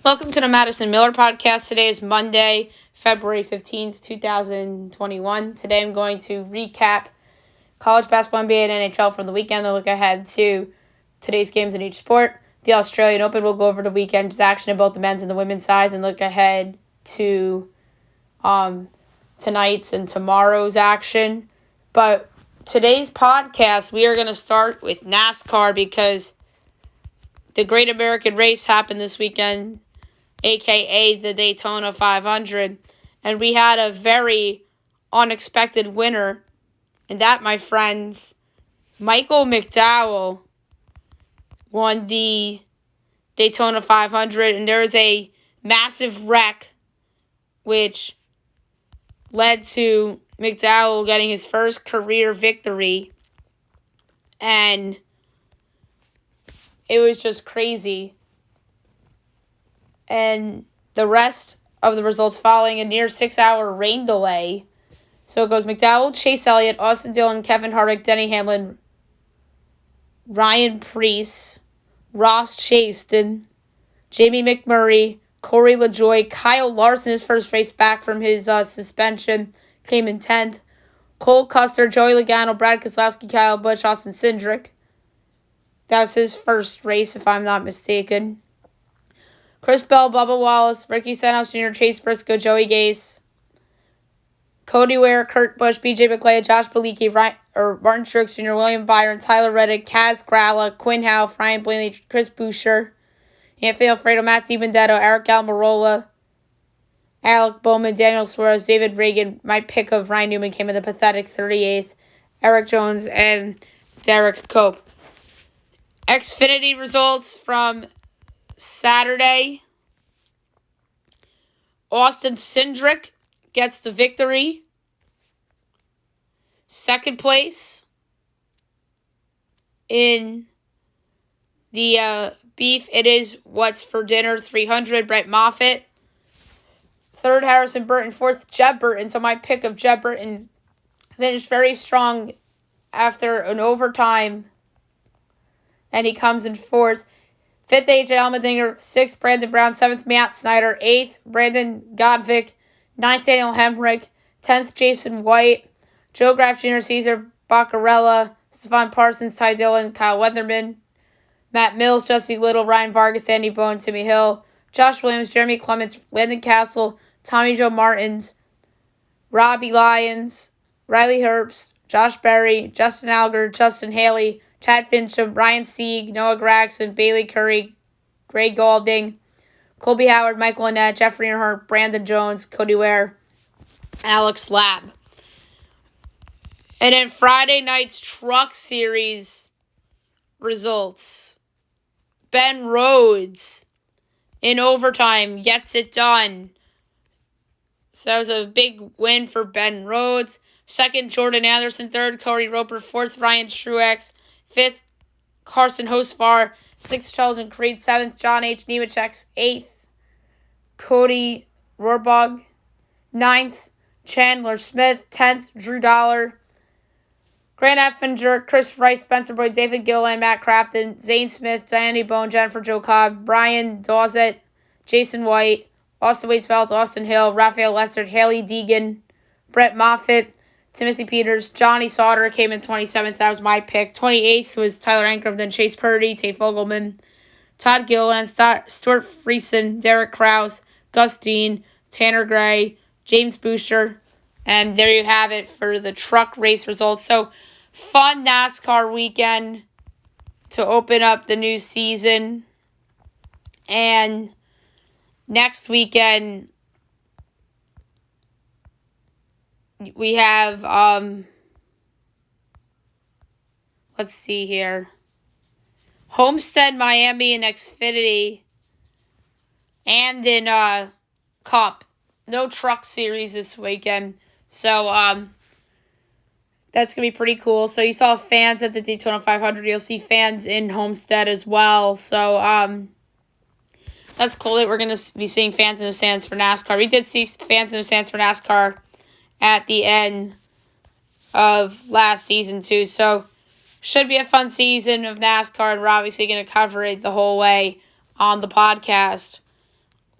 Welcome to the Madison Miller Podcast. Today is Monday, February 15th, 2021. Today I'm going to recap college basketball, NBA, and NHL from the weekend and look ahead to today's games in each sport. The Australian Open will go over the weekend's action in both the men's and the women's sides and look ahead to tonight's and tomorrow's action. But today's podcast, we are going to start with NASCAR because the Great American Race happened this weekend, a.k.a. the Daytona 500, and we had a very unexpected winner, and that, my friends, Michael McDowell won the Daytona 500, and there was a massive wreck, which led to McDowell getting his first career victory, and it was just crazy. And the rest of the results following a near 6-hour rain delay. So it goes McDowell, Chase Elliott, Austin Dillon, Kevin Harvick, Denny Hamlin, Ryan Preece, Ross Chastain, Jamie McMurray, Corey LaJoie, Kyle Larson, his first race back from his suspension, came in 10th. Cole Custer, Joey Logano, Brad Keselowski, Kyle Busch, Austin Cindric. That was his first race, if I'm not mistaken. Chris Bell, Bubba Wallace, Ricky Stenhouse Jr., Chase Briscoe, Joey Gase, Cody Ware, Kurt Busch, BJ McClay, Josh Bilicki, Martin Truex Jr., William Byron, Tyler Reddick, Kaz Gralla, Quinn Houff, Ryan Blaney, Chris Buescher, Anthony Alfredo, Matt DiBenedetto, Eric Almirola, Alec Bowman, Daniel Suarez, David Reagan. My pick of Ryan Newman came in the pathetic 38th. Eric Jones and Derek Cope. Xfinity results from Saturday. Austin Cindric gets the victory. Second place in the Beef It Is What's for Dinner 300, Brett Moffitt. Third, Harrison Burton. Fourth, Jeb Burton. So my pick of Jeb Burton finished very strong after an overtime, and he comes in fourth. Fifth, AJ Allmendinger. Sixth, Brandon Brown. Seventh, Matt Snyder. Eighth, Brandon Godvic. Ninth, Daniel Hemrick. 10th, Jason White. Joe Graf Jr., Cesar Baccarella. Stephon Parsons, Ty Dillon, Kyle Weatherman. Matt Mills, Jesse Little, Ryan Vargas, Andy Bone, Timmy Hill. Josh Williams, Jeremy Clements, Landon Castle, Tommy Joe Martins, Robbie Lyons, Riley Herbst, Josh Berry, Justin Alger, Justin Haley, Chad Fincham, Ryan Sieg, Noah Gragson, Bailey Curry, Greg Goulding, Colby Howard, Michael Annette, Jeffrey Earnhardt, Brandon Jones, Cody Ware, Alex Lab. And then Friday night's Truck Series results. Ben Rhodes in overtime gets it done. So that was a big win for Ben Rhodes. Second, Jordan Anderson. Third, Cody Roper. Fourth, Ryan Truex. Fifth, Carson Hocevar. Sixth, Sheldon Creed. Seventh, John H. Nemechek. Eighth, Cody Rohrbach. Ninth, Chandler Smith. 10th, Drew Dollar. Grant Effinger, Chris Wright, Spencer Boyd, David Gilliland, Matt Crafton, Zane Smith, Diane Bone, Jennifer Joe Cobb, Brian Dawsett, Jason White, Austin Waitsfeld, Austin Hill, Raphael Lessard, Haley Deegan, Brett Moffitt, Timothy Peters, Johnny Sauter came in 27th. That was my pick. 28th was Tyler Ankrum, then Chase Purdy, Tate Fogelman, Todd Gilliland, Stuart Friesen, Derek Krause, Gus Dean, Tanner Gray, James Buescher. And there you have it for the truck race results. So, fun NASCAR weekend to open up the new season. And next weekend, we have, let's see here. Homestead, Miami, and Xfinity. And in Cup. No truck series this weekend. So, that's going to be pretty cool. So, you saw fans at the Daytona 500. You'll see fans in Homestead as well. So, that's cool that we're going to be seeing fans in the stands for NASCAR. We did see fans in the stands for NASCAR at the end of last season, too. So, should be a fun season of NASCAR, and we're obviously going to cover it the whole way on the podcast.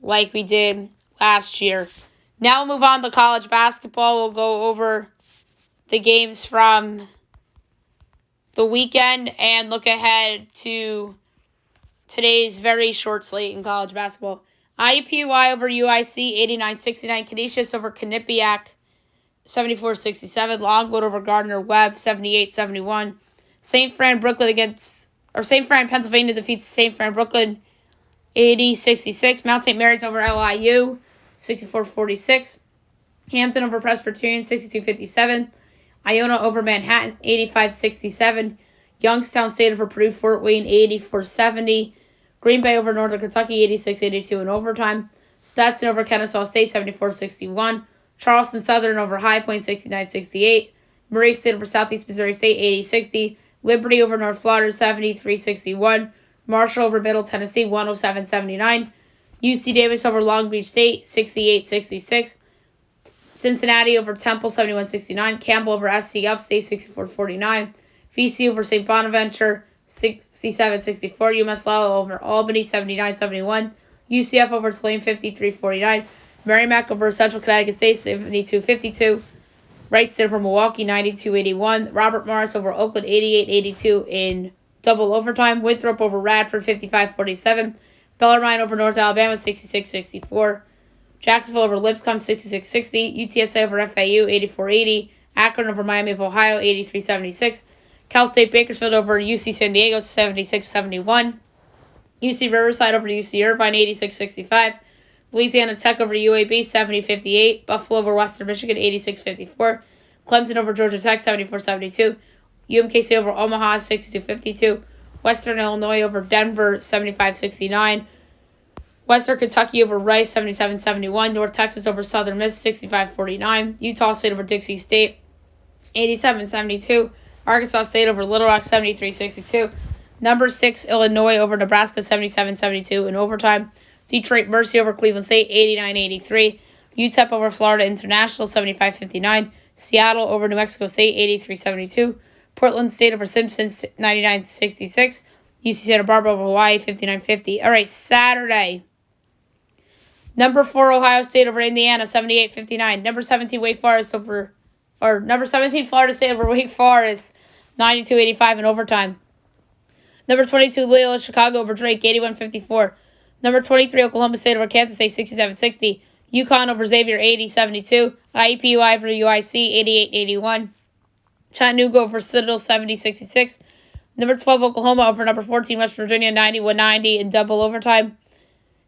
like we did last year. Now we'll move on to college basketball. We'll go over the games from the weekend and look ahead to today's very short slate in college basketball. IUPUI over UIC, 89-69. Canisius over Quinnipiac, 74-67. Longwood over Gardner-Webb, 78-71. St. Fran Pennsylvania defeats St. Fran Brooklyn, 80-66. Mount St. Mary's over LIU, 64-46. Hampton over Presbyterian, 62-57. Iona over Manhattan, 85-67. Youngstown State over Purdue Fort Wayne, 84-70. Green Bay over Northern Kentucky, 86-82 in overtime. Stetson over Kennesaw State, 74-61. Charleston Southern over High Point, 69-68. Murray State over Southeast Missouri State, 80-60. Liberty over North Florida, 73-61. Marshall over Middle Tennessee, 107-79. UC Davis over Long Beach State, 68-66. Cincinnati over Temple, 71-69. Campbell over SC Upstate, 64-49. VC over St. Bonaventure, 67-64. UMass Lowell over Albany, 79-71. UCF over Tulane, 53-49. Merrimack over Central Connecticut State, 72-52. Wright State over Milwaukee, 92-81. Robert Morris over Oakland, 88-82 in double overtime. Winthrop over Radford, 55-47. Bellarmine over North Alabama, 66-64. Jacksonville over Lipscomb, 66-60. UTSA over FAU, 84-80. Akron over Miami of Ohio, 83-76. Cal State Bakersfield over UC San Diego, 76-71. UC Riverside over UC Irvine, 86-65. Louisiana Tech over UAB, 70-58. Buffalo over Western Michigan, 86-54. Clemson over Georgia Tech, 74-72. UMKC over Omaha, 62-52. Western Illinois over Denver, 75-69. Western Kentucky over Rice, 77-71. North Texas over Southern Miss, 65-49. Utah State over Dixie State, 87-72. Arkansas State over Little Rock, 73-62. Number 6, Illinois over Nebraska, 77-72 in overtime. Detroit Mercy over Cleveland State, 89-83. UTEP over Florida International, 75-59. Seattle over New Mexico State, 83-72. Portland State over Simpson, 99-66. UC Santa Barbara over Hawaii, 59-50. All right, Saturday. Number 4, Ohio State over Indiana, 78-59. Number 17, number 17, Florida State over Wake Forest, 92-85 in overtime. Number 22, Loyola Chicago over Drake, 81-54. Number 23, Oklahoma State over Kansas State, 67-60. UConn over Xavier, 80-72. IUPUI over UIC, 88-81. Chattanooga over Citadel, 70-66. Number 12, Oklahoma over number 14, West Virginia, 91-90 in double overtime.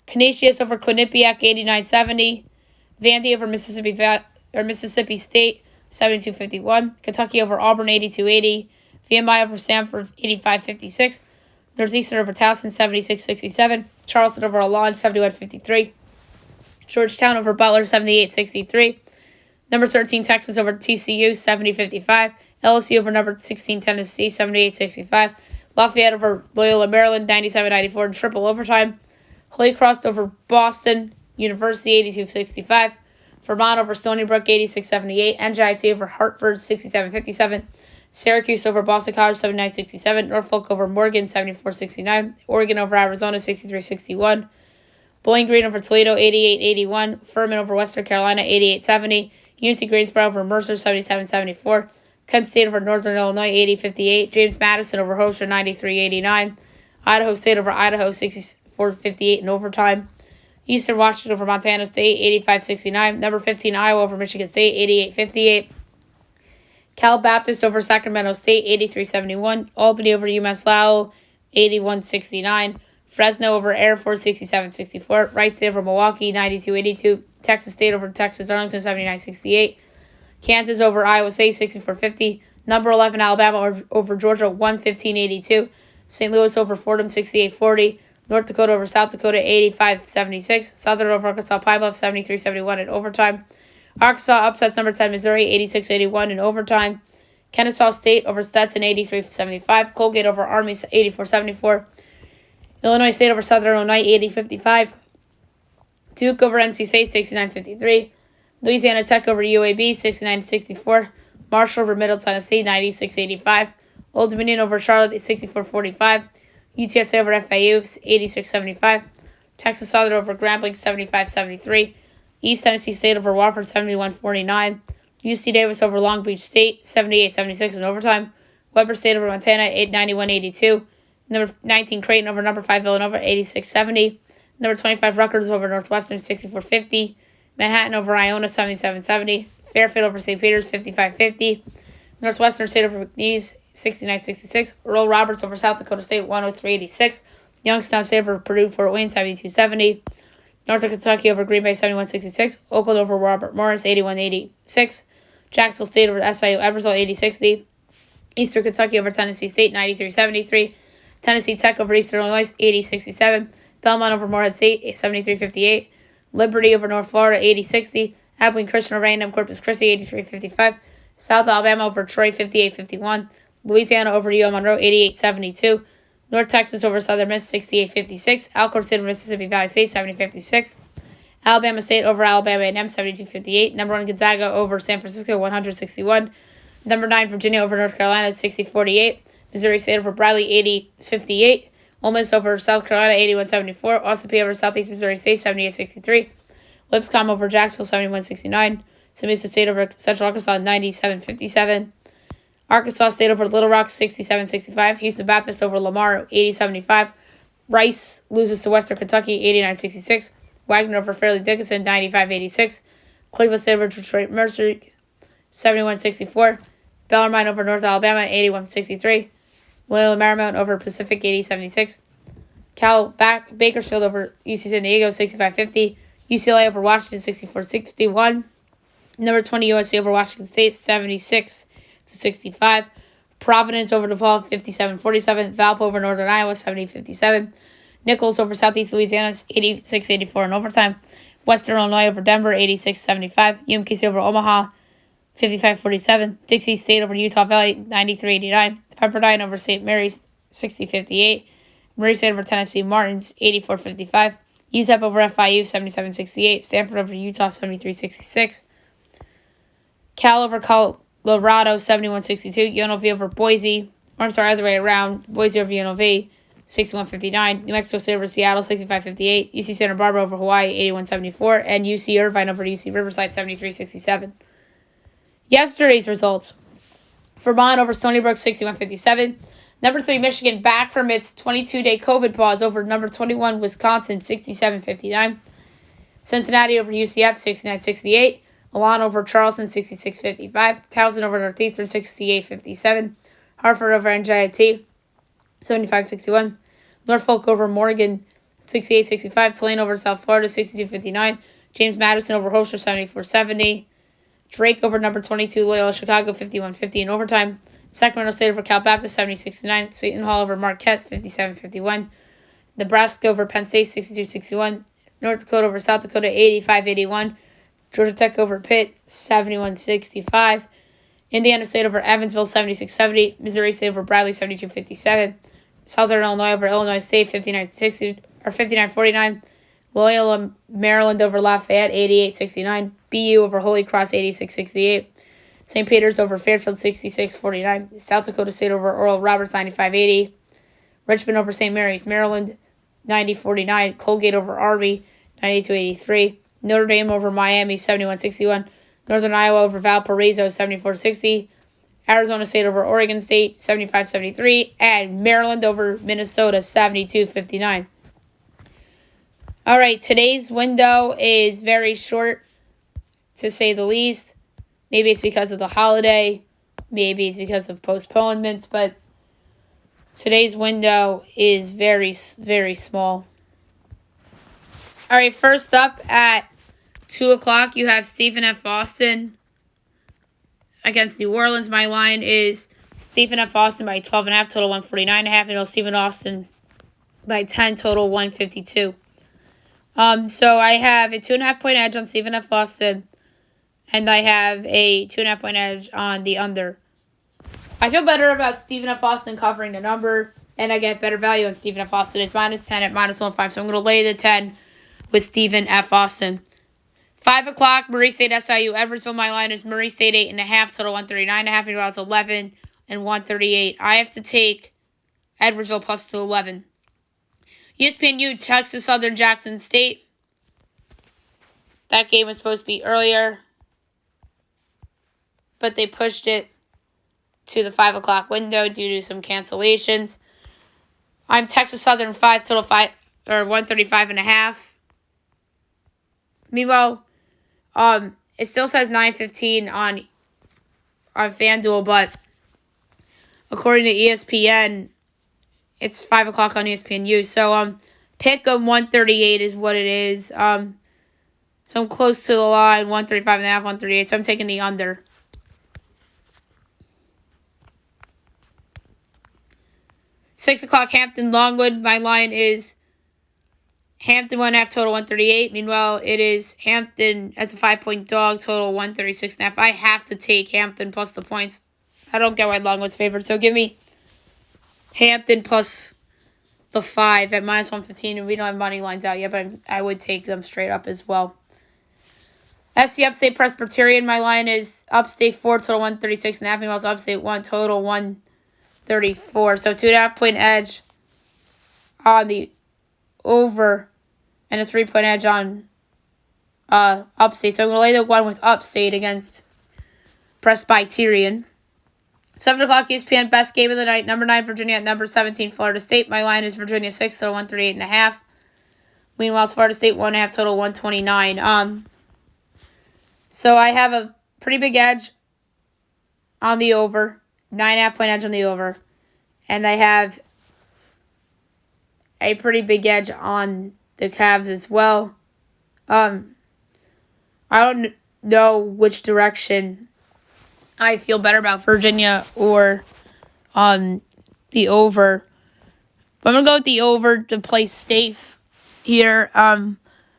Canisius over Quinnipiac, 89-70. Vandy over Mississippi State, 72-51. Kentucky over Auburn, 82-80. VMI over Stanford, 85-56. Northeastern over Towson, 76-67. Charleston over Alon, 71-53. Georgetown over Butler, 78-63. Number 13, Texas over TCU, 70-55. LSU over number 16, Tennessee, 78-65. Lafayette over Loyola, Maryland, 97-94 in triple overtime. Holy Cross over Boston University, 82-65. Vermont over Stony Brook, 86-78. NJIT over Hartford, 67-57. Syracuse over Boston College, 79-67. Norfolk over Morgan, 74-69. Oregon over Arizona, 63-61. Bowling Green over Toledo, 88-81. Furman over Western Carolina, 88-70. UNC Greensboro over Mercer, 77-74. Kent State over Northern Illinois, 80-58. James Madison over Hofstra, 93-89. Idaho State over Idaho, 64-58 in overtime. Eastern Washington over Montana State, 85-69. Number 15, Iowa over Michigan State, 88-58. Cal Baptist over Sacramento State, 83-71. Albany over UMass Lowell, 81-69. Fresno over Air Force, 67-64. Wright State over Milwaukee, 92-82. Texas State over Texas Arlington, 79-68. Kansas over Iowa State, 64-50. Number 11, Alabama over Georgia, 115-82. St. Louis over Fordham, 68-40. North Dakota over South Dakota, 85-76. Southern over Arkansas Pine Bluff, 73-71 in overtime. Arkansas upsets number 10, Missouri, 86-81 in overtime. Kennesaw State over Stetson, 83-75. Colgate over Army, 84-74. Illinois State over Southern Illinois, 80-55. Duke over NC State, 69-53. Louisiana Tech over UAB, 69-64. Marshall over Middle Tennessee, 96-85. Old Dominion over Charlotte, 64-45. UTSA over FAU, 86-75. Texas Southern over Grambling 75-73. East Tennessee State over Wofford 71-49. UC Davis over Long Beach State 78-76 in overtime. Weber State over Montana 91-82. Number 19 Creighton over number 5 Villanova 86-70. Number 25 Rutgers over Northwestern 64-50. Manhattan over Iona 77-70. Fairfield over St. Peter's 55-50. Northwestern State over McNeese 69-66. Earl Roberts over South Dakota State 103-86. Youngstown State over Purdue Fort Wayne 72-70. Northern Kentucky over Green Bay 71-66. Oakland over Robert Morris 81-86. Jacksonville State over SIU Evansville 80-60. Eastern Kentucky over Tennessee State 93-73. Tennessee Tech over Eastern Illinois 80-67. Belmont over Morehead State 73-58. Liberty over North Florida 80-60. Abilene Christian over A&M Corpus Christi 83-55. South Alabama over Troy 58-51. Louisiana over UL Monroe 88-72. North Texas over Southern Miss 68-56. Alcorn State over Mississippi Valley State 70-56. Alabama State over Alabama A&M 72-58. Number 1 Gonzaga over San Francisco 161. Number 9 Virginia over North Carolina 60-48. Missouri State over Bradley 80-58. Ole Miss over South Carolina 81-74. Austin Peay over Southeast Missouri State 78-63. Lipscomb over Jacksonville 71-69. Samosa State over Central Arkansas 97-57. Arkansas State over Little Rock 67-65. Houston Baptist over Lamar 80-75. Rice loses to Western Kentucky 89-66. Wagner over Fairleigh Dickinson 95-86. Cleveland State over Detroit Mercer 71-64. Bellarmine over North Alabama 81-63. William Marymount over Pacific 80-76. Bakersfield over UC San Diego 65-50. UCLA over Washington 64-61. Number 20 USC over Washington State 76-65. Providence over DePaul 57-47. Valpo over Northern Iowa 70-57. Nichols over Southeast Louisiana 86-84 in overtime. Western Illinois over Denver 86-75. UMKC over Omaha 55-47. Dixie State over Utah Valley 93-89. Pepperdine over St. Mary's 60-58. Murray State over Tennessee Martins 84-55. UTEP over FIU 77-68. Stanford over Utah 73-66. Cal over Colorado 71-62. UNLV over Boise. Other way around. Boise over UNLV 61-59. New Mexico State over Seattle 65-58. UC Santa Barbara over Hawaii 81-74. And UC Irvine over UC Riverside 73-67. Yesterday's results. Vermont over Stony Brook 61-57. Number 3 Michigan back from its 22-day COVID pause over number 21 Wisconsin 67-59. Cincinnati over UCF 69-68. Milan over Charleston 66-55. Towson over Northeastern 68-57. Hartford over NJIT 75-61. Norfolk over Morgan 68-65. Tulane over South Florida 62-59. James Madison over Hofstra 74-70. Drake over number 22 Loyola Chicago 51-50 in overtime. Sacramento State over Cal Baptist 76-69. Seton Hall over Marquette 57-51. Nebraska over Penn State 62-61. North Dakota over South Dakota 85-81. Georgia Tech over Pitt 71-65. Indiana State over Evansville 76-70. Missouri State over Bradley 72-57. Southern Illinois over Illinois State 59-49. Loyola Maryland over Lafayette 88-69. BU over Holy Cross 86-68. St. Peter's over Fairfield 66-49. South Dakota State over Oral Roberts 95-80. Richmond over St. Mary's Maryland 90-49. Colgate over Army 92-83. Notre Dame over Miami 71-61. Northern Iowa over Valparaiso 74-60. Arizona State over Oregon State 75-73. And Maryland over Minnesota 72-59. All right, today's window is very short, to say the least. Maybe it's because of the holiday. Maybe it's because of postponements. But today's window is very, very small. All right, first up at 2 o'clock, you have Stephen F. Austin against New Orleans. My line is Stephen F. Austin by 12.5, total 149.5. And Stephen Austin by 10, total 152. So I have a 2.5 point edge on Stephen F. Austin, and I have a 2.5 point edge on the under. I feel better about Stephen F. Austin covering the number, and I get better value on Stephen F. Austin. It's -10 at -105, so I'm going to lay the 10 with Stephen F. Austin. 5 o'clock, Murray State SIU Edwardsville. My line is Murray State 8.5, total 139.5. And it's 11 and 138. I have to take Edwardsville plus to 11. ESPNU, Texas Southern, Jackson State. That game was supposed to be earlier, but they pushed it to the 5 o'clock window due to some cancellations. I'm Texas Southern 5, total 5, or 135.5. Meanwhile, it still says 9:15 on FanDuel, but according to ESPN, it's 5 o'clock on ESPNU. So, pick 138 is what it is. So I'm close to the line, 135.5, 138. So I'm taking the under. 6 o'clock, Hampton Longwood. My line is Hampton 1.5, total 138. Meanwhile, it is Hampton as a 5-point dog, total 136.5. I have to take Hampton plus the points. I don't get why Longwood's favored. So give me Hampton plus the 5 at minus 115. And we don't have money lines out yet, but I would take them straight up as well. FC Upstate Presbyterian. My line is Upstate 4, total 136.5. Meanwhile, it's Upstate 1, total 134. So 2.5-point edge on the over and a 3-point edge on Upstate. So I'm going to lay the 1 with Upstate against Presbyterian. 7 o'clock, ESPN, best game of the night. Number 9, Virginia at number 17, Florida State. My line is Virginia 6, total 138.5. Meanwhile, it's Florida State 1.5, total 129. So I have a pretty big edge on the over. 9.5-point edge on the over. And I have a pretty big edge on the Cavs as well. I don't know which direction I feel better about, Virginia or the over. But I'm going to go with the over to play safe here.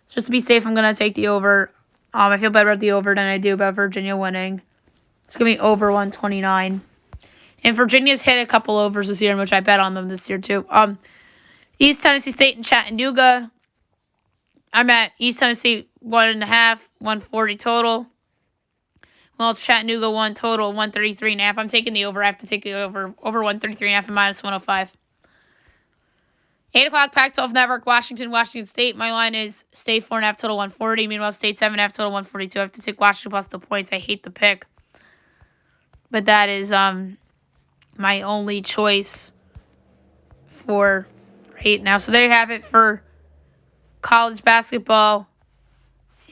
Just to be safe, I'm going to take the over. I feel better about the over than I do about Virginia winning. It's going to be over 129. And Virginia's hit a couple overs this year, in which I bet on them this year too. East Tennessee State and Chattanooga. I'm at East Tennessee 1.5, 140 total. Well, it's Chattanooga 1 total, 133.5. I'm taking the over. I have to take the over 133.5 and minus 105. 8 o'clock, Pac-12 Network, Washington State. My line is State 4.5 total, 140. Meanwhile, State 7.5 total, 142. I have to take Washington plus the points. I hate the pick, but that is my only choice for right now. So there you have it for college basketball.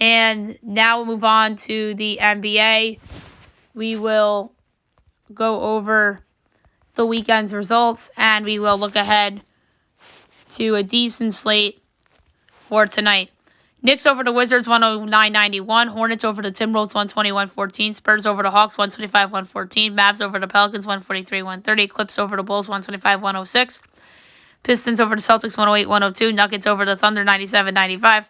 And now we'll move on to the NBA. We will go over the weekend's results, and we will look ahead to a decent slate for tonight. Knicks over the Wizards, 109-91. Hornets over the Timberwolves, 121-14. Spurs over the Hawks, 125-114. Mavs over the Pelicans, 143-130. Clips over the Bulls, 125-106. Pistons over the Celtics, 108-102. Nuggets over the Thunder, 97-95.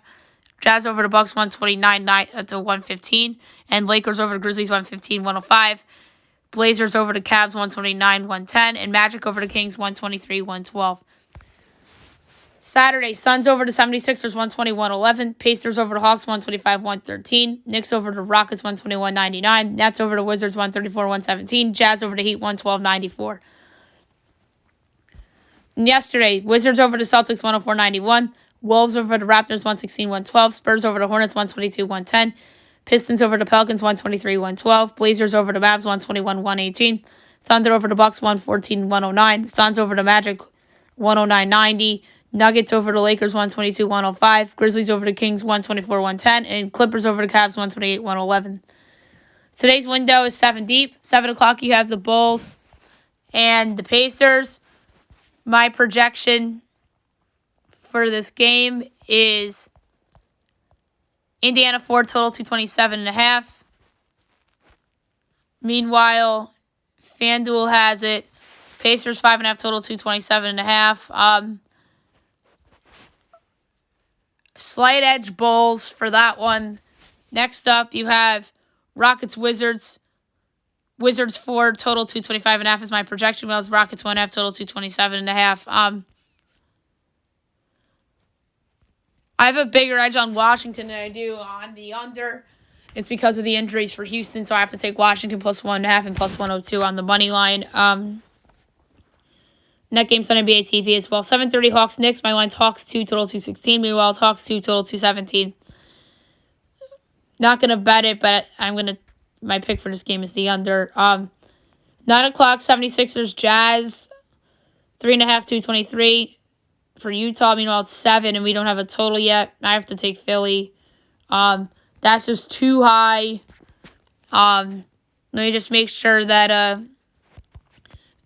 Jazz over the Bucks, 129-115. And Lakers over the Grizzlies, 115-105. Blazers over the Cavs, 129-110. And Magic over the Kings, 123-112. Saturday, Suns over the 76ers, 121-11. Pacers over the Hawks, 125-113. Knicks over the Rockets, 121-99. Nets over the Wizards, 134-117. Jazz over the Heat, 112-94. And yesterday, Wizards over the Celtics, 104-91. Wolves over the Raptors, 116-112. Spurs over the Hornets, 122-110. Pistons over the Pelicans, 123-112. Blazers over the Mavs, 121-118. Thunder over the Bucks, 114-109. Suns over the Magic, 109-90. Nuggets over the Lakers, 122-105. Grizzlies over the Kings, 124-110. And Clippers over the Cavs, 128-111. Today's window is 7 deep. 7 o'clock, you have the Bulls and the Pacers. My projection for this game is Indiana 4, total 227.5. Meanwhile, FanDuel has it. Pacers 5.5, total 227.5. Slight edge Bulls for that one. Next up, you have Rockets Wizards. Wizards 4, total 225.5 is my projection. Well, it's Rockets 1.5, total 227.5. I have a bigger edge on Washington than I do on the under. It's because of the injuries for Houston, so I have to take Washington plus 1.5 and plus 102 on the money line. And that game's on NBA TV as well. 7:30 Hawks Knicks. My line's Hawks 2, total 216. Meanwhile, it's Hawks 2, total 217. Not going to bet it, but my pick for this game is the under. 9 o'clock, 76ers Jazz. 3.5, 223 for Utah. Meanwhile, it's 7, and we don't have a total yet. I have to take Philly. That's just too high. Let me just make sure that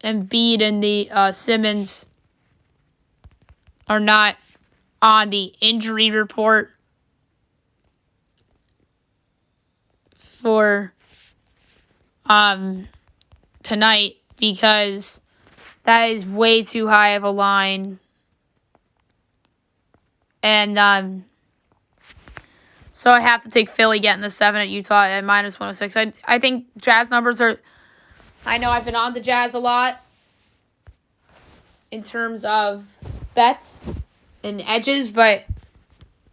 Embiid and the Simmons are not on the injury report for tonight, because that is way too high of a line. And so I have to take Philly getting the 7 at Utah at minus 106. I think Jazz numbers are... I know I've been on the Jazz a lot in terms of bets and edges, but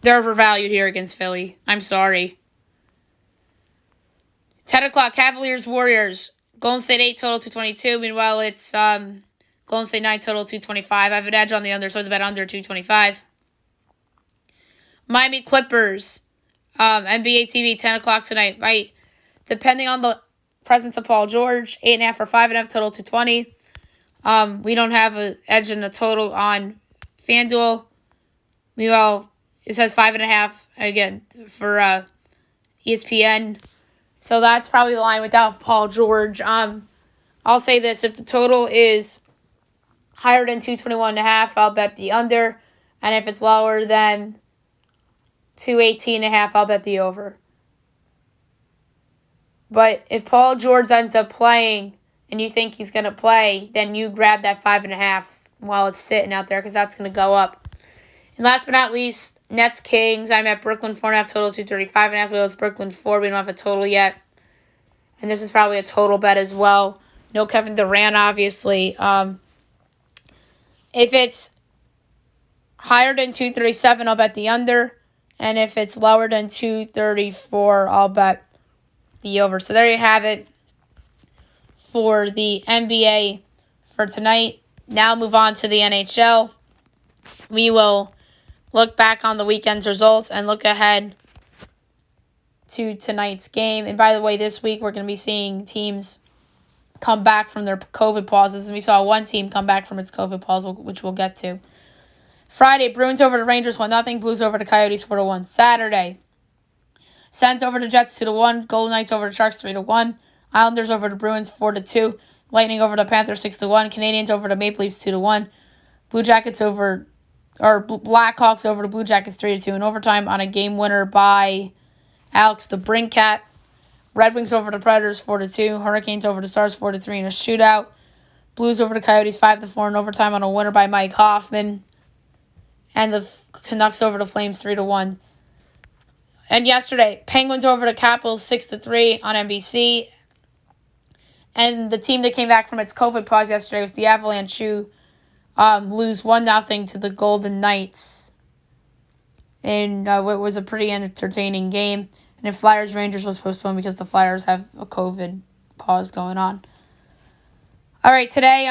they're overvalued here against Philly. I'm sorry. 10 o'clock, Cavaliers, Warriors. Golden State 8, total 222. Meanwhile, it's Golden State 9, total 225. I have an edge on the under, so it's bet under 225. Miami Clippers. NBA TV, 10 o'clock tonight. Right, depending on the presence of Paul George, 8.5 or 5.5, total 220. We don't have an edge in the total on FanDuel. Meanwhile, it says 5.5 again for ESPN. So that's probably the line without Paul George. I'll say this: if the total is higher than 221.5, I'll bet the under, and if it's lower than 218.5, I'll bet the over. But if Paul George ends up playing and you think he's going to play, then you grab that 5.5 while it's sitting out there, because that's going to go up. And last but not least, Nets Kings. I'm at Brooklyn 4.5, total 235.5. Well, it's Brooklyn 4. We don't have a total yet. And this is probably a total bet as well. No Kevin Durant, obviously. If it's higher than 237, I'll bet the under. And if it's lower than 234, I'll bet the over. So there you have it for the NBA for tonight. Now move on to the NHL. We will look back on the weekend's results and look ahead to tonight's game. And by the way, this week we're going to be seeing teams come back from their COVID pauses. And we saw one team come back from its COVID pause, which we'll get to. Friday, Bruins over the Rangers 1-0. Blues over the Coyotes 4-1. Saturday, Sens over the Jets 2-1. Golden Knights over the Sharks 3-1. Islanders over the Bruins 4-2. Lightning over the Panthers 6-1. Canadiens over the Maple Leafs 2-1. Blackhawks over the Blue Jackets 3-2 in overtime on a game winner by Alex DeBrincat. Red Wings over the Predators 4-2. Hurricanes over the Stars 4-3 in a shootout. Blues over the Coyotes 5-4 in overtime on a winner by Mike Hoffman. And the Canucks over the Flames 3-1. And yesterday, Penguins over the Capitals 6-3 on NBC. And the team that came back from its COVID pause yesterday was the Avalanche, who lose 1-0 to the Golden Knights. And it was a pretty entertaining game. And if Flyers-Rangers was postponed because the Flyers have a COVID pause going on. All right, today,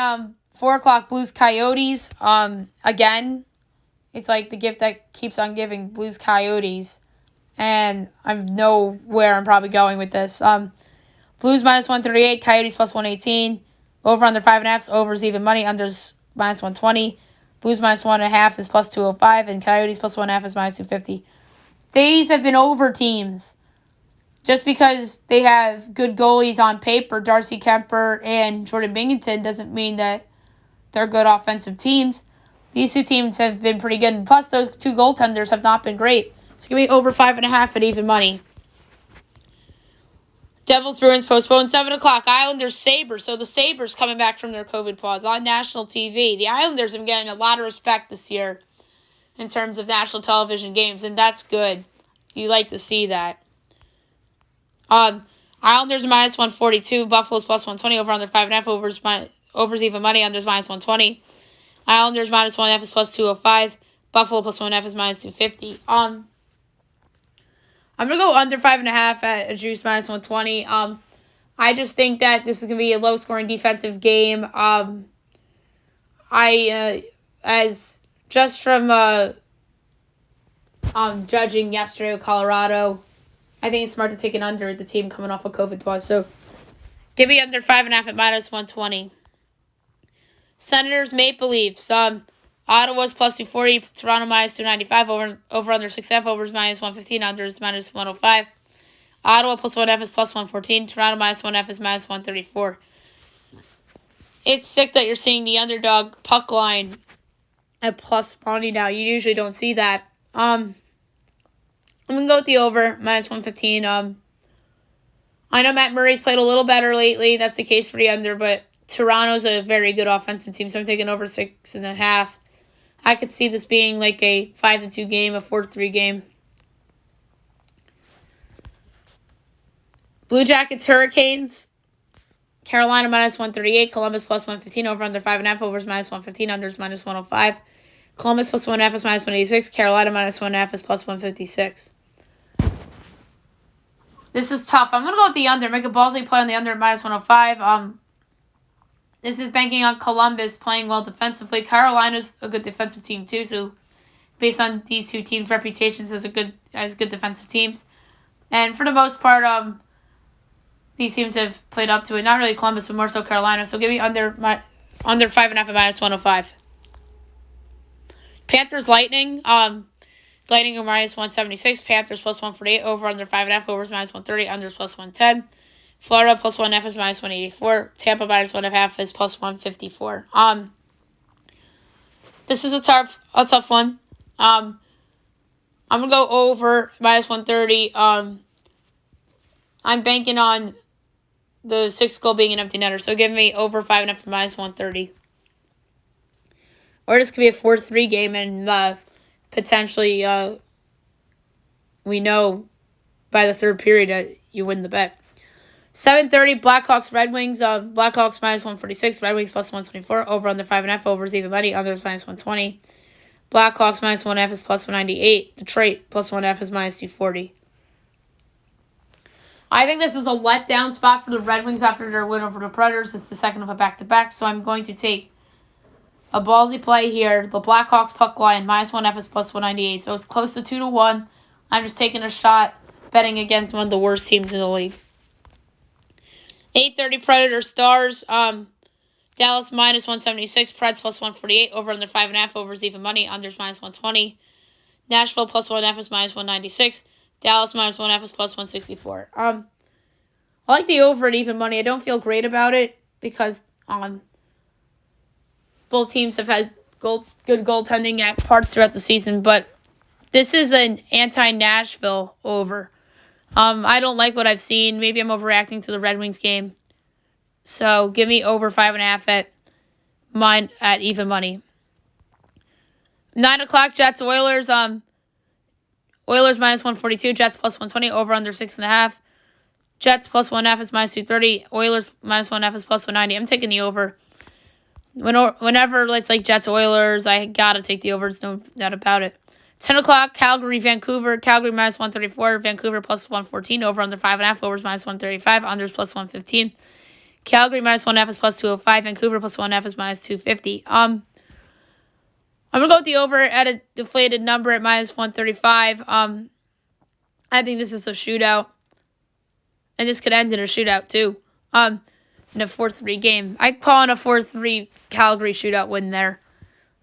4 o'clock, Blues-Coyotes. Again, it's like the gift that keeps on giving, Blues-Coyotes. And I know where I'm probably going with this. Blues minus 138, Coyotes plus 118. Over under 5.5, overs even money, unders minus 120. Blues minus 1.5 is plus 205, and Coyotes plus 1.5 is minus 250. These have been over teams. Just because they have good goalies on paper, Darcy Kemper and Jordan Binghamton, doesn't mean that they're good offensive teams. These two teams have been pretty good. And plus, those two goaltenders have not been great. So give me over 5.5 at even money. Devils Bruins postponed 7 o'clock. Islanders Sabres. So the Sabres coming back from their COVID pause on national TV. The Islanders have been getting a lot of respect this year in terms of national television games, and that's good. You like to see that. Islanders minus 142. Buffalo's plus 120. Over under 5.5. Overs even money. Unders minus 120. Islanders minus 1.5 is plus 205. Buffalo plus 1.5 is minus 250. I'm going to go under 5.5 at a juice minus 120. I just think that this is going to be a low-scoring defensive game. as just from judging yesterday with Colorado, I think it's smart to take an under at the team coming off a COVID pause. So give me under 5.5 at -120. Senators, Maple Leafs. Ottawa's +240, Toronto -295, over under 6.5, overs -115, unders -105. Ottawa +1.5 is +114, Toronto -1.5 is -134. It's sick that you're seeing the underdog puck line at +20 now. You usually don't see that. I'm gonna go with the over -115. I know Matt Murray's played a little better lately. That's the case for the under, but Toronto's a very good offensive team, so I'm taking over 6.5. I could see this being like a 5-2 game, a 4-3 game. Blue Jackets, Hurricanes. Carolina -138, Columbus +115, over under 5.5, overs -115, unders -105. Columbus +1.5 is -186, Carolina -1.5 is +156. This is tough. I'm gonna go with the under. Make a ballsy play on the under at -105. This is banking on Columbus playing well defensively. Carolina's a good defensive team too, so based on these two teams' reputations as good defensive teams, and for the most part, these teams have played up to it. Not really Columbus, but more so Carolina. So give me under 5.5 at -105. Panthers, Lightning. Lightning are -176. Panthers +148. Over under 5.5. Overs -130. Unders +110. Florida +1.5 is -184. Tampa -1.5 is +154. This is a tough one. I'm gonna go over -130. I'm banking on the 6th goal being an empty netter, so give me over 5.5 at -130. Or this could be a 4-3 game, and potentially we know by the third period you win the bet. 7:30, Blackhawks, Red Wings. Blackhawks -146, Red Wings +124. Over under 5.5, overs even money, unders -120. Blackhawks -1.5 is +198. Detroit +1.5 is -240. I think this is a letdown spot for the Red Wings after their win over the Predators. It's the second of a back-to-back, so I'm going to take a ballsy play here. The Blackhawks puck line -1.5 is +198, so it's close to 2-1. I'm just taking a shot, betting against one of the worst teams in the league. 8:30, Predators, Stars. Dallas -176, Preds +148, over under 5.5, overs even money, unders -120. Nashville +1.5 is -196. Dallas -1.5 is +164. I like the over at even money. I don't feel great about it because both teams have had good goaltending at parts throughout the season, but this is an anti-Nashville over. I don't like what I've seen. Maybe I'm overreacting to the Red Wings game. So give me over 5.5 at even money. 9 o'clock, Jets, Oilers. Oilers -142, Jets +120, over under 6.5. Jets +1.5 is -230. Oilers -1.5 is +190. I'm taking the over. Whenever it's like Jets, Oilers, I gotta take the over. There's no doubt about it. 10 o'clock, Calgary, Vancouver. Calgary -134, Vancouver +114, over under 5.5, overs -135, unders +115. Calgary -1.5 is +205, Vancouver +1.5 is -250. I'm gonna go with the over at a deflated number at -135. I think this is a shootout, and this could end in a shootout too. In a 4-3 game, I'd call it a 4-3 Calgary shootout win there.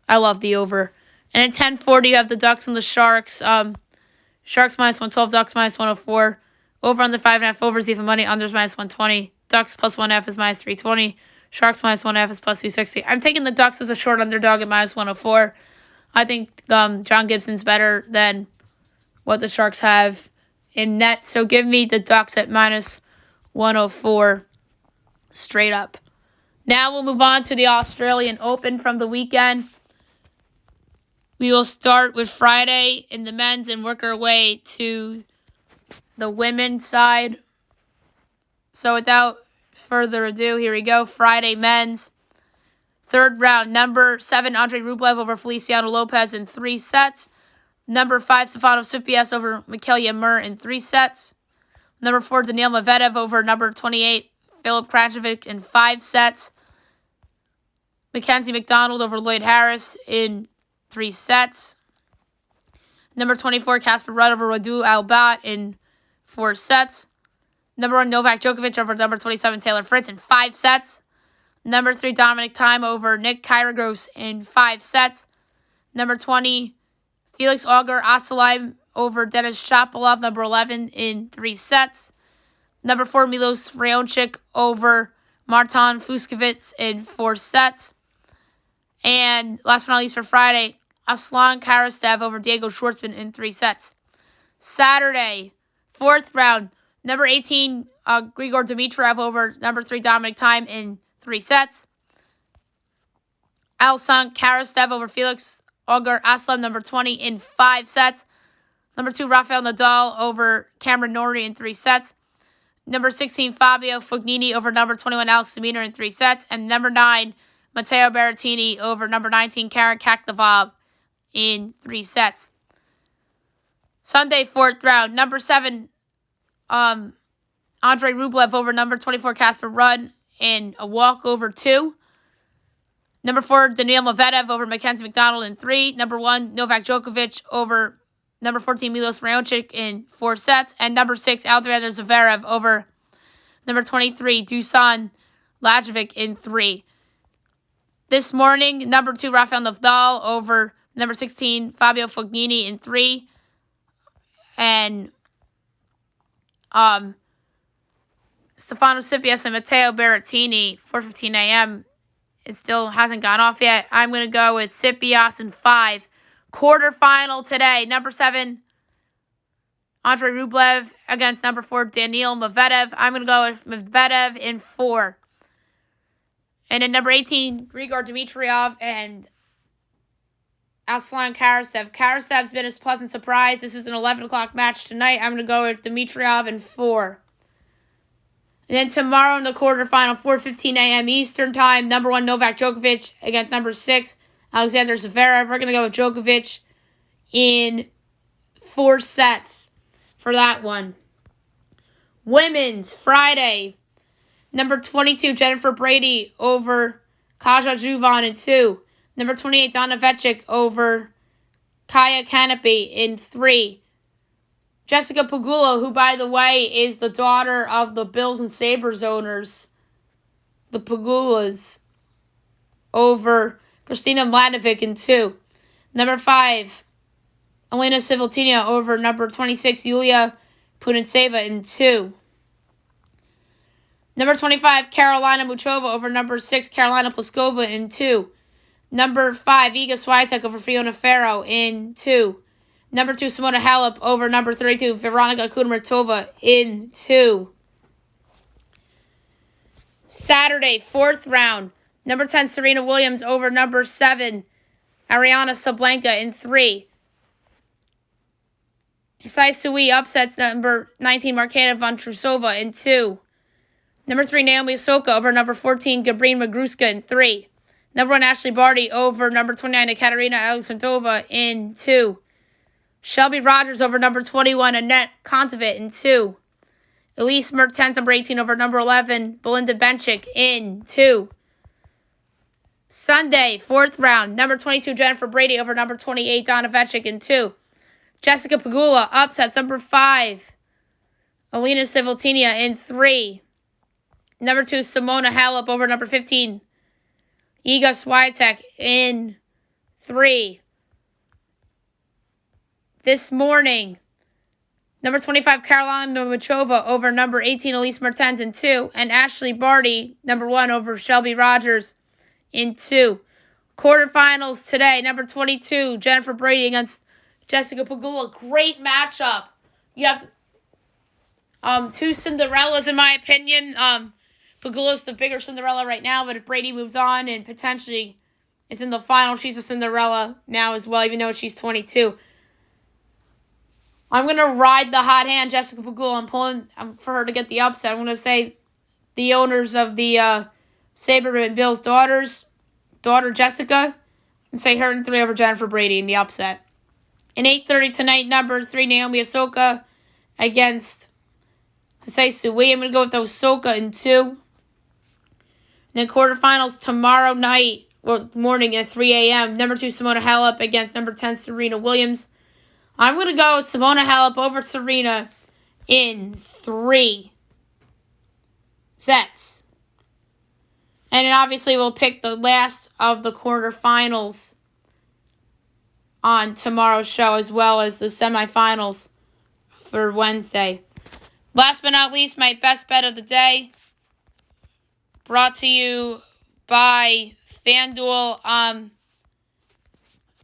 I love the over. And at 10:40, you have the Ducks and the Sharks. Sharks -112, Ducks -104. Over on the 5.5, overs even money, unders -120. Ducks +1.5 is -320. Sharks -1.5 is +260. I'm taking the Ducks as a short underdog at -104. I think John Gibson's better than what the Sharks have in net. So give me the Ducks at -104 straight up. Now we'll move on to the Australian Open from the weekend. We will start with Friday in the men's and work our way to the women's side. So without further ado, here we go. Friday men's. Third round, number 7, Andre Rublev over Feliciano Lopez in 3 sets. Number 5, Stefanos Tsitsipas over Mikael Ymer in 3 sets. Number 4, Daniil Medvedev over number 28, Filip Krajinovic in 5 sets. Mackenzie McDonald over Lloyd Harris in 3 sets. Number 24, Casper Ruud over Radu Albat in 4 sets. Number 1, Novak Djokovic over number 27, Taylor Fritz in 5 sets. Number 3, Dominic Thiem over Nick Kyrgios in 5 sets. Number 20, Felix Auger-Aliassime over Denis Shapovalov, number 11, in 3 sets. Number 4, Milos Raonic over Martin Fucsovics in 4 sets. And last but not least for Friday, Aslan Karastev over Diego Schwartzman in 3 sets. Saturday, 4th round, number 18, Grigor Dimitrov over number 3, Dominic Thiem in 3 sets. Aslan Karastev over Felix Auger-Aliassime, number 20, in 5 sets. Number 2, Rafael Nadal over Cameron Norrie in 3 sets. Number 16, Fabio Fognini over number 21, Alex de Minaur in 3 sets. And number 9, Matteo Berrettini over number 19, Karen Khachanov in 3 sets. Sunday, 4th round, number 7, Andrei Rublev over number 24, Casper Ruud in a walkover 2. Number 4, Daniil Medvedev over Mackenzie McDonald in 3. Number 1, Novak Djokovic over number 14, Milos Raonic in 4 sets. And number 6, Alexander Zverev over number 23, Dusan Lajovic in 3. This morning, number 2, Rafael Nadal over number 16, Fabio Fognini in 3. And Stefano Tsitsipas and Matteo Berrettini, 4:15 a.m. It still hasn't gone off yet. I'm going to go with Tsitsipas in 5. Quarterfinal today, number 7, Andrei Rublev against number 4, Daniil Medvedev. I'm going to go with Medvedev in 4. And then number 18, Grigor Dimitrov and Aslan Karastev. Karastev's been a pleasant surprise. This is an 11 o'clock match tonight. I'm going to go with Dimitrov in 4. And then tomorrow in the quarterfinal, 4:15 a.m. Eastern Time, number 1, Novak Djokovic against number 6, Alexander Zverev. We're going to go with Djokovic in 4 sets for that one. Women's, Friday, number 22, Jennifer Brady over Kaja Juvan in 2. Number 28, Donna Vecek over Kaya Kanepi in 3. Jessica Pegula, who, by the way, is the daughter of the Bills and Sabres owners, the Pegulas, over Kristina Mladenovic in 2. Number 5, Elena Svitolina over number 26, Yulia Putintseva in 2. Number 25, Carolina Muchova over number 6, Carolina Pliskova in 2. Number 5, Iga Swiatek over Fiona Ferro in 2. Number 2, Simona Halep over number 32, Veronika Kudermetova in 2. Saturday, 4th round, number 10, Serena Williams over number 7, Ariana Sabalenka in 3. Sai Sui upsets number 19, Marketa Vondrousova in 2. Number 3, Naomi Osaka over number 14, Gabriela Magruska in 3. Number 1, Ashley Barty over number 29, Ekaterina Alexandrova in 2. Shelby Rogers over number 21, Annette Kontaveit in 2. Elise Mertens, number 18, over number 11, Belinda Bencic in 2. Sunday, 4th round, number 22, Jennifer Brady over number 28, Donna Vecek in 2. Jessica Pegula upsets number 5, Elena Svitolina in 3. Number 2, Simona Halep over number 15, Iga Swiatek in 3. This morning, number 25, Carolina Muchova over number 18, Elise Mertens in 2. And Ashley Barty, number 1, over Shelby Rogers in 2. Quarterfinals today, number 22, Jennifer Brady against Jessica Pegula. Great matchup. You have 2 Cinderellas, in my opinion. Pegula's the bigger Cinderella right now, but if Brady moves on and potentially is in the final, she's a Cinderella now as well, even though she's 22. I'm going to ride the hot hand, Jessica Pegula. I'm pulling for her to get the upset. I'm going to say the owners of the Sabre and Bill's daughter Jessica, and say her in 3 over Jennifer Brady in the upset. In 8:30 tonight, number 3, Naomi Osaka against Sai Sui. I'm going to go with Osaka in 2. And then quarterfinals tomorrow night, morning at 3 a.m. Number 2, Simona Halep against number 10, Serena Williams. I'm going to go with Simona Halep over Serena in 3 sets. And then obviously we'll pick the last of the quarterfinals on tomorrow's show, as well as the semifinals for Wednesday. Last but not least, my best bet of the day, brought to you by FanDuel.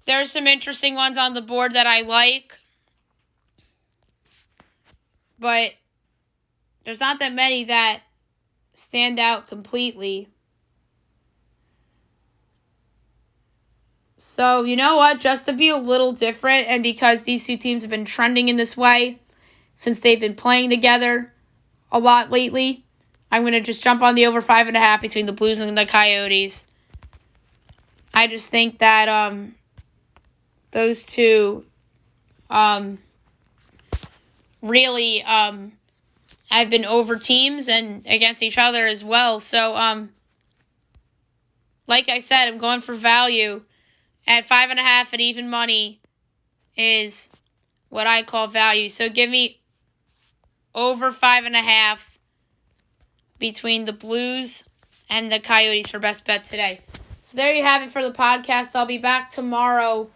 There's some interesting ones on the board that I like, but there's not that many that stand out completely. So, you know what? Just to be a little different, and because these two teams have been trending in this way since they've been playing together a lot lately, I'm going to just jump on the over 5.5 between the Blues and the Coyotes. I just think that those two really have been over teams and against each other as well. So, like I said, I'm going for value. At 5.5 at even money is what I call value. So give me over 5.5 between the Blues and the Coyotes for best bet today. So there you have it for the podcast. I'll be back tomorrow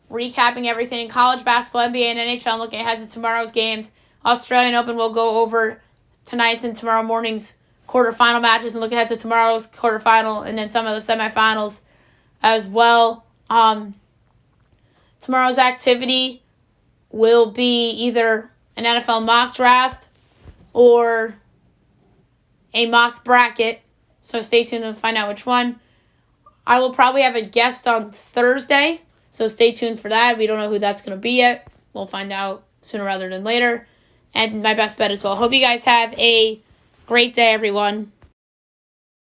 recapping everything in college basketball, NBA, and NHL, and looking ahead to tomorrow's games. Australian Open will go over tonight's and tomorrow morning's quarterfinal matches and look ahead to tomorrow's quarterfinal and then some of the semifinals as well. Tomorrow's activity will be either an NFL mock draft or a mock bracket, so stay tuned to find out which one. I will probably have a guest on Thursday, so stay tuned for that. We don't know who that's going to be yet. We'll find out sooner rather than later. And my best bet as well. Hope you guys have a great day, everyone.